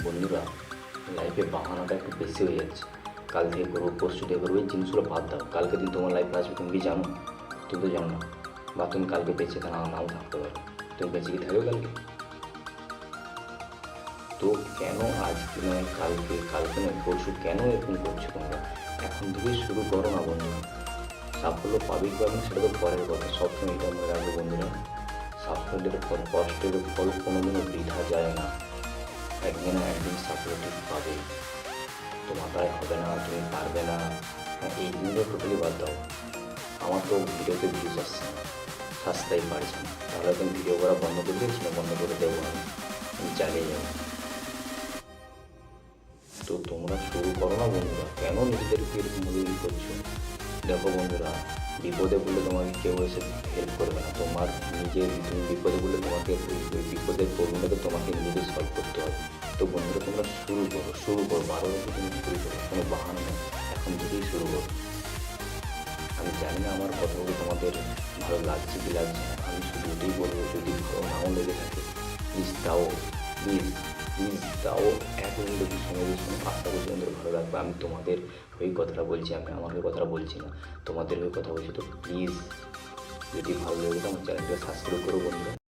বন্ধুরা, লাইফে বাহানাটা একটু বেশি হয়ে যাচ্ছে। কাল থেকে করবো, পরশু থেকে করবো, এই জিনিসগুলো বাদ দাও। কালকে দিন তোমার লাইফে আসবে, তুমি কি জানো? তুমি তো জানো না। বা তুমি কালকে বেঁচে নাও থাকতে পারো। তুমি বেঁচে কি থাকবে কালকে? তো কেন আজকে নয় কালকে, কালকে নয় পরশু, কেন এরকম করছো তোমরা? এখন থেকেই শুরু করো না বন্ধুরা। সাফল্য পাবে কি পাবে না সেটা তো পরের কথা, সবসময় এটা মনে রাখবে বন্ধুরা। সাফল্যের ফল, কষ্টের ফল কোনোদিনও বৃথা যায় না। একদিন না একদিন সাফল্য ঠিক পাবে। তোমার দ্বারা হবে না, তুমি পারবে না, হ্যাঁ এই জিনিসটা টোটালি বাদ দাও। আমার তো ভিডিওতে ভিউজ আসছে না, সাবস্ক্রাইব বাড়ছে না, তাহলে তুমি ভিডিও করা বন্ধ করে দিয়েছি না? বন্ধ করে দেবো আমি চালিয়ে যাবো। তো তোমরা শুরু করো না বন্ধুরা, কেন নিজেদেরকে এরকম তৈরি করছো? দেখো বন্ধুরা, বিপদে বললে তোমাকে কেউ এসে হেল্প করবে না। তোমার নিজের, তুমি বিপদে বললে তোমাকে ওই বিপদের প্রবলেমটাকে তোমাকে নিজেকে সলভ করতে হবে। তো বন্ধুরা তোমরা শুরু করো 12 বছর তুমি শুরু করো, কোনো বাহানা নেই, এখন থেকেই শুরু করো। আমি জানি না আমার কথাগুলো তোমাদের ভালো লাগছে কি লাগছে না, আমি শুধু এটাই বলবো, যদি ভালো নাও লেগে থাকে প্লিজ তাও, প্লিজ প্লিজ তাও 1 মিনিট একটু সময় দিয়ে শোনো। আশা করছি তোমাদের ভালো লাগবে। আমি তোমাদের ওই কথাটা বলছি, আমি আমার ওই কথাটা বলছি না, তোমাদের ওই কথা বলছি। তো প্লিজ যদি ভালো লেগে থাকে আমার চ্যানেলটা সাবস্ক্রাইব করো বন্ধুরা।